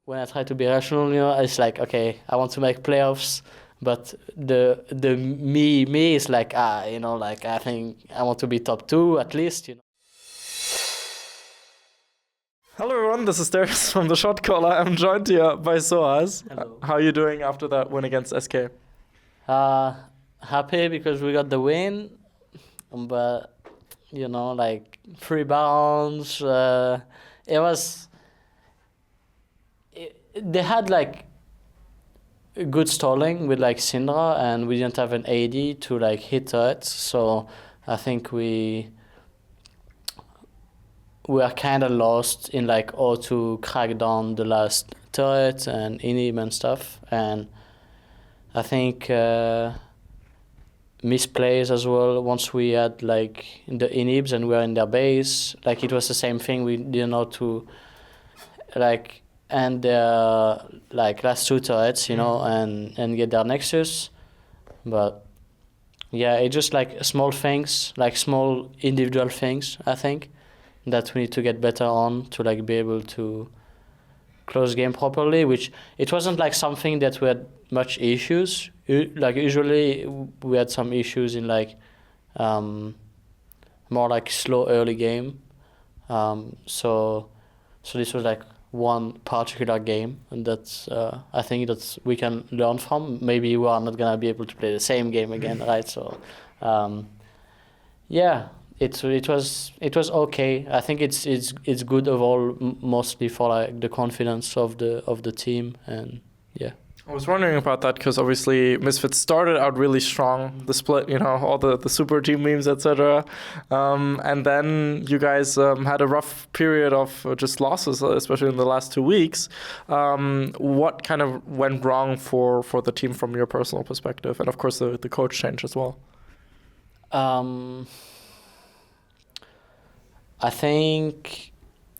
when I try to be rational, it's like, okay, I want to make playoffs, but the me is like, like I think I want to be top 2 at least. Hello everyone, this is Darius from the Shotcaller. I'm joined here by sOAZ. Hello. How are you doing after that win against SK? Happy because we got the win, but like 3 bounds. They had like good stalling with like Syndra, and we didn't have an AD to like hit it, so I think we are kind of lost in like how to crack down the last turret and inhib and stuff, and I think misplays as well. Once we had like the inhibs and we were in their base, like it was the same thing. We didn't know to like end their like last 2 turrets, and get their nexus. But yeah, it's just like small things, like small individual things, I think, that we need to get better on to like be able to close game properly, which it wasn't like something that we had much issues. Like usually we had some issues in like more like slow early game. So this was like one particular game, and that's I think that's we can learn from. Maybe we are not gonna be able to play the same game again, right? So yeah, it was okay. I think it's good overall, mostly for like the confidence of the team, and yeah. I was wondering about that because obviously Misfits started out really strong, the split, all the super team memes, etc. And then you guys had a rough period of just losses, especially in the last 2 weeks. What kind of went wrong for the team from your personal perspective? And of course the coach change as well. I think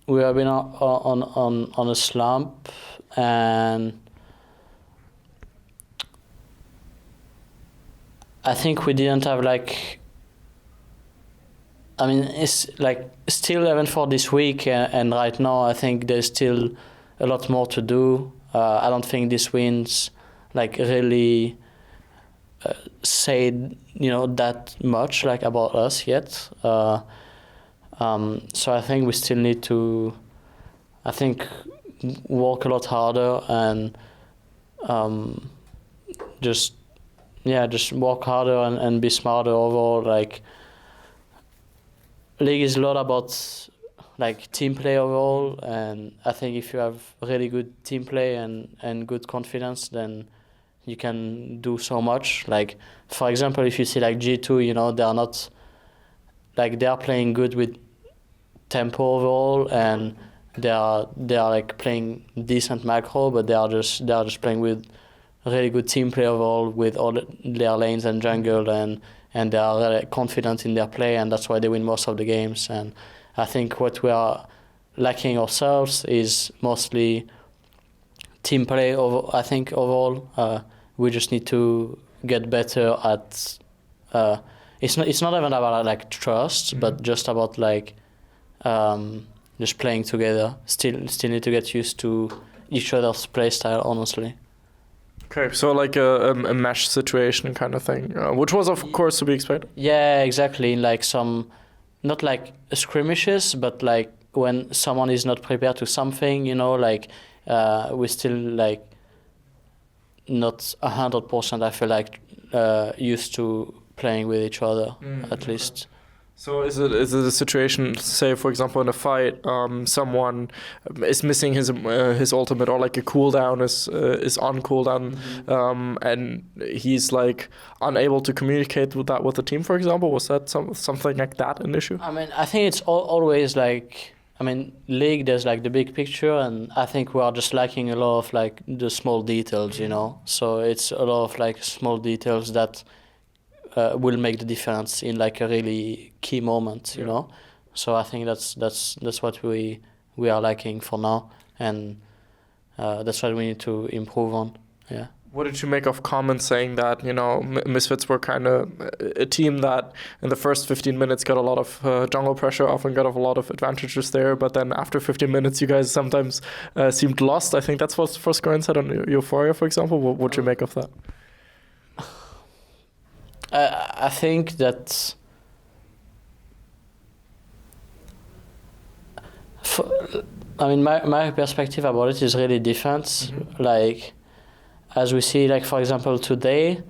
we have been on a slump, and I think we didn't have like. I mean, it's like still even for this week, and right now I think there's still a lot more to do. I don't think these wins like really say that much like about us yet. So I think we still need to, I think, work a lot harder and just work harder and be smarter overall. Like, League is a lot about like team play overall, and I think if you have really good team play and good confidence, then you can do so much. Like, for example, if you see like G2, they are not like, they are playing good with tempo overall, and they are like playing decent macro, but they are just playing with really good team play overall with all their lanes and jungle, and they are really confident in their play, and that's why they win most of the games. And I think what we are lacking ourselves is mostly team play I think overall. We just need to get better at it's not even about like trust, but just about like just playing together. Still need to get used to each other's play style, honestly. Okay, so like a mesh situation kind of thing, which was of course to be expected. Yeah, exactly. Like some, not like skirmishes, but like when someone is not prepared to something, like we still like not 100%. I feel like used to playing with each other at least. So is it a situation, say for example in a fight, someone is missing his ultimate, or like a cooldown is on cooldown, and he's like unable to communicate with the team, for example? Was that something like that an issue? I mean, I think it's always like, I mean, League, there's like the big picture, and I think we are just lacking a lot of like the small details, So it's a lot of like small details that will make the difference in like a really key moment, So I think that's what we are lacking for now, and that's what we need to improve on. Yeah. What did you make of comments saying that, you know, Misfits were kind of a team that in the first 15 minutes got a lot of jungle pressure, often got a lot of advantages there, but then after 15 minutes you guys sometimes seemed lost. I think that's what Forscoin said on Euphoria, for example. What would you make of that? I think that my perspective about it is really different. Mm-hmm. Like, as we see, like, for example, today,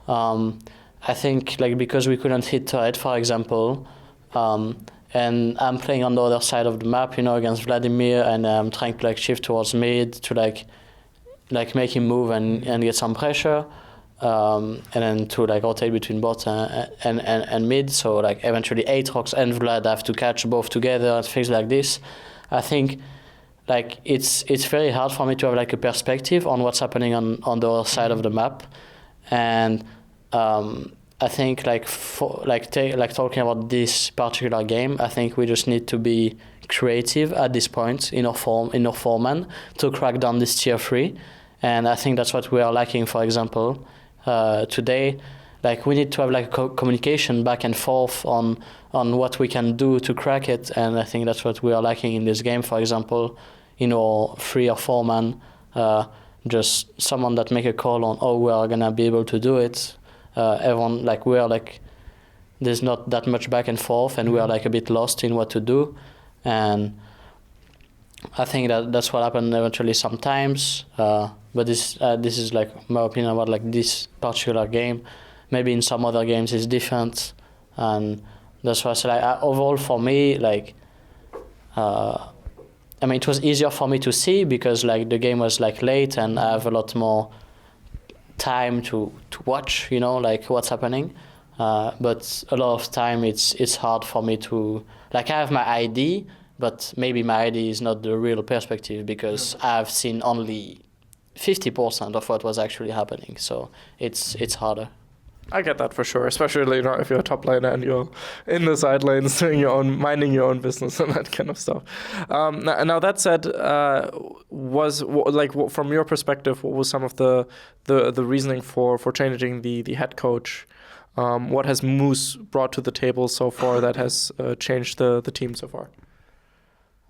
I think, like, because we couldn't hit turret, for example, and I'm playing on the other side of the map, you know, against Vladimir, and I'm trying to, like, shift towards mid to, like make him move and get some pressure, and then to, like, rotate between bot and mid, so, like, eventually Aatrox and Vlad have to catch both together and things like this. I think, like, it's very hard for me to have, like, a perspective on what's happening on the other side of the map, and I think, like, talking about this particular game, I think we just need to be creative at this point in our foreman to crack down this tier 3, and I think that's what we are lacking. For example, today, like, we need to have, like, communication back and forth on what we can do to crack it, and I think that's what we are lacking in this game. For example, you know, 3 or 4 man, just someone that make a call on, oh, we are gonna be able to do it. Everyone, like, we are, like, there's not that much back and forth, and we are, like, a bit lost in what to do, and I think that's what happened eventually sometimes. But this is, like, my opinion about, like, this particular game. Maybe in some other games it's different, and that's why I say, like, overall for me, like, I mean, it was easier for me to see because, like, the game was, like, late and I have a lot more time to watch, you know, like, what's happening. But a lot of time it's hard for me to, like, I have my ID, but maybe my ID is not the real perspective because I've seen only 50% of what was actually happening. So it's harder. I get that for sure, especially, you know, if you're a top laner and you're in the side lanes doing minding your own business and that kind of stuff. Now that said, from your perspective, what was some of the reasoning for changing the head coach? What has Moose brought to the table so far that has changed the team so far?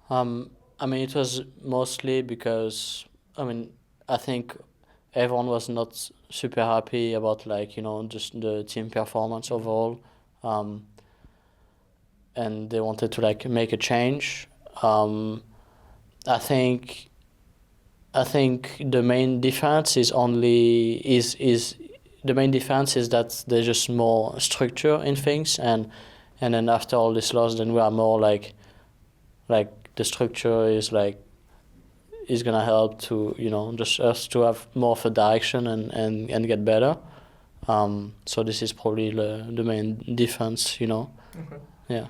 I mean, it was mostly because, I mean, I think everyone was not super happy about, like, you know, just the team performance overall, and they wanted to, like, make a change. I think the main difference is that there's just more structure in things, and then after all this loss, then we are more like the structure is gonna help to, you know, just us to have more of a direction and get better. So this is probably the main difference, you know. Okay. Yeah.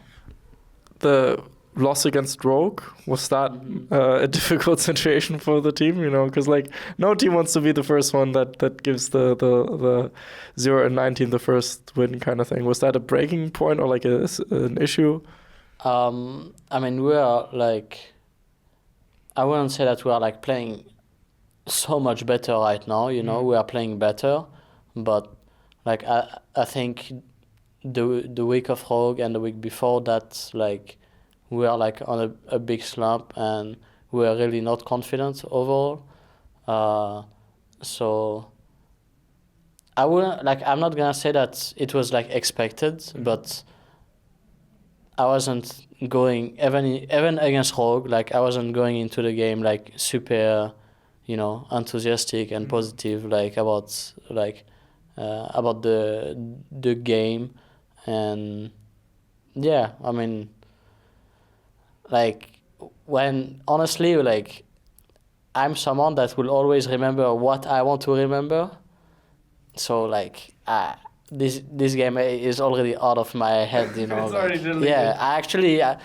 The loss against Rogue, was that a difficult situation for the team, you know, because, like, no team wants to be the first one that gives the 0-19 the first win kind of thing. Was that a breaking point or, like, an issue? I mean, we are, like, I wouldn't say that we are, like, playing so much better right now, you know. We are playing better, but, like, I think the week of Rogue and the week before that, like, we are, like, on a big slump and we are really not confident overall. So I wouldn't, like, I'm not gonna say that it was, like, expected, but I wasn't going, even against Rogue, like, I wasn't going into the game, like, super, you know, enthusiastic and positive, like, about the game. And yeah, I mean, like, when, honestly, like, I'm someone that will always remember what I want to remember. So, like, this game is already out of my head, you know. It's already deleted. Yeah, I actually, I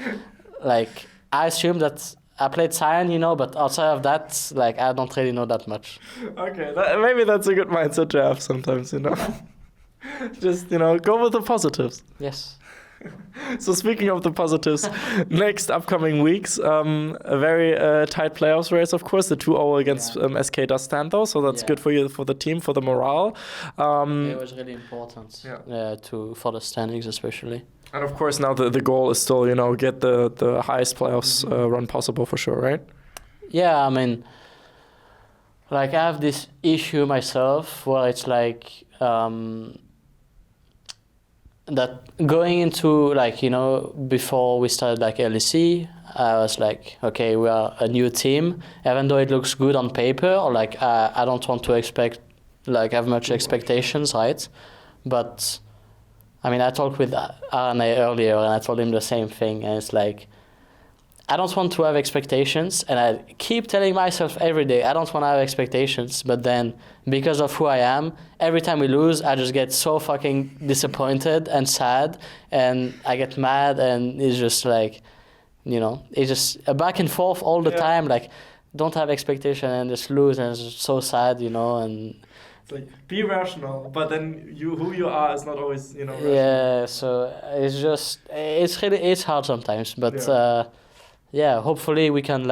assume that I played Cyan, you know, but outside of that, like, I don't really know that much. Okay, maybe that's a good mindset to have sometimes, you know. Just, you know, go with the positives. Yes. So speaking of the positives, next upcoming weeks, a very tight playoffs race, of course. The 2-0 against SK does stand though, so that's good for you, for the team, for the morale. It was really important for the standings especially. And of course now the goal is still, get the highest playoffs run possible for sure, right? Yeah, I mean, like I have this issue myself where it's like that going into before we started LEC, I was like, okay, we are a new team, even though it looks good on paper, or I don't want to have much expectations, right? But I mean, I talked with Arne earlier and I told him the same thing, and it's like, I don't want to have expectations, and I keep telling myself every day, I don't want to have expectations, but then because of who I am, every time we lose, I just get so fucking disappointed and sad, and I get mad, and it's just it's just a back and forth all the time, don't have expectation and just lose, and it's just so sad, and... It's like, be rational, but then who you are is not always, rational. Yeah, so it's just, it's hard sometimes, but... hopefully we can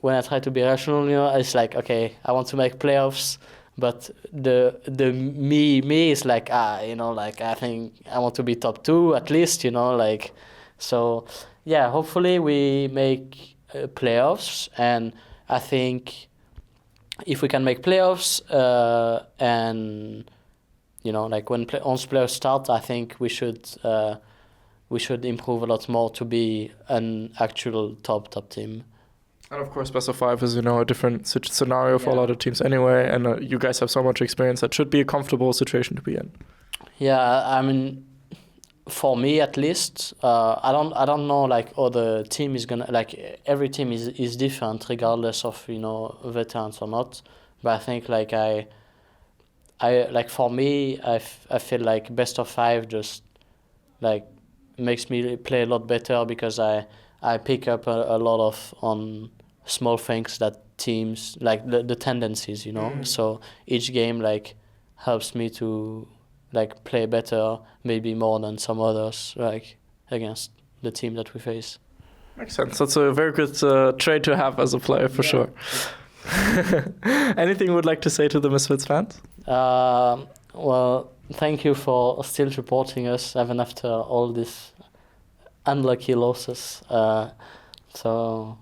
when I try to be rational, it's like, okay, I want to make playoffs, but the me is like, I think I want to be top 2 at least, so hopefully we make playoffs, and I think if we can make playoffs and once playoffs start, I think we should improve a lot more to be an actual top team. And of course, best of 5 is, a different scenario for a lot of teams anyway. And you guys have so much experience that should be a comfortable situation to be in. Yeah, I mean, for me at least, I don't know other team is gonna every team is different regardless of veterans or not. But I think I for me, I feel like best of 5 just makes me play a lot better, because I pick up a lot on small things that teams the tendencies, so each game helps me to play better, maybe more than some others against the team that we face. Makes sense. That's a very good trait to have as a player for sure. Anything you would like to say to the Misfits fans? Well, thank you for still supporting us even after all these unlucky losses. So,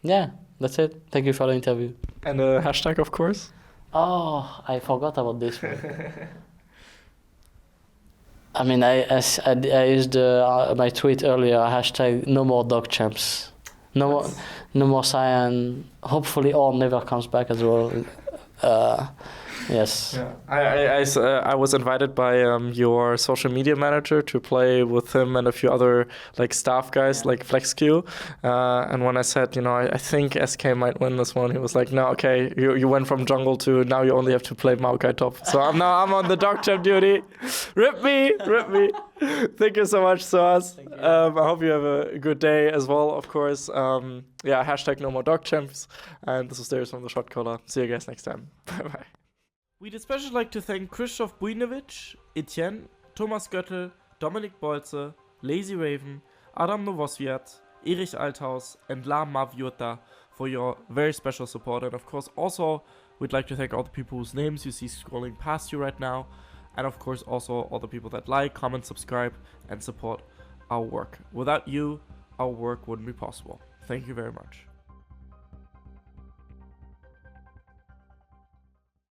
that's it. Thank you for the interview. And a hashtag, of course. Oh, I forgot about this one. I mean, I used my tweet earlier, hashtag no more dog champs. No more Cyan. Hopefully all never comes back as well. Yes. Yeah. I was invited by your social media manager to play with him and a few other staff guys like FlexQ. And when I said, I think SK might win this one, he was like, no, okay, you went from jungle to now you only have to play Maokai top. So I'm on the dog champ duty. Rip me. Thank you so much, sOAZ. I hope you have a good day as well, of course. Hashtag no more dog champs. And this is Darius from the Shotcaller. See you guys next time. Bye-bye. We'd especially like to thank Krzysztof Bujnovic, Etienne, Thomas Göttel, Dominik Bolze, Lazy Raven, Adam Novosviat, Erich Althaus, and La Maviota for your very special support. And of course, also, we'd like to thank all the people whose names you see scrolling past you right now. And of course, also all the people that like, comment, subscribe, and support our work. Without you, our work wouldn't be possible. Thank you very much.